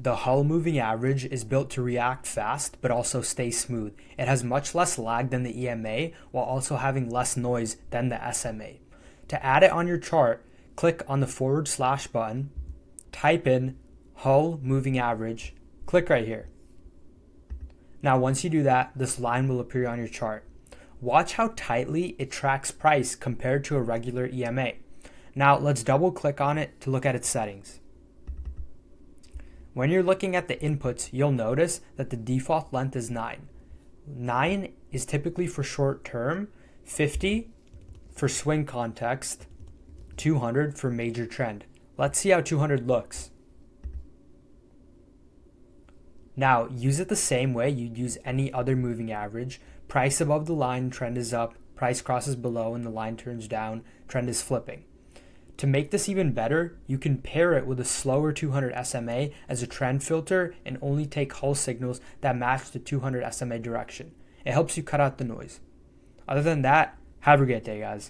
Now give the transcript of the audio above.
The Hull moving average is built to react fast but also stay smooth. It has much less lag than the EMA while also having less noise than the SMA. To add it on your chart, click on the / button, type in Hull moving average, click right here. Now once you do that, this line will appear on your chart. Watch how tightly it tracks price compared to a regular EMA. Now let's double click on it to look at its settings. When you're looking at the inputs, you'll notice that the default length is 9. 9 is typically for short term, 50 for swing context, 200 for major trend. Let's see how 200 looks. Now use it the same way you'd use any other moving average. Price above the line, trend is up, price crosses below and the line turns down, trend is flipping. To make this even better, you can pair it with a slower 200 SMA as a trend filter and only take Hull signals that match the 200 SMA direction. It helps you cut out the noise. Other than that, have a great day, guys.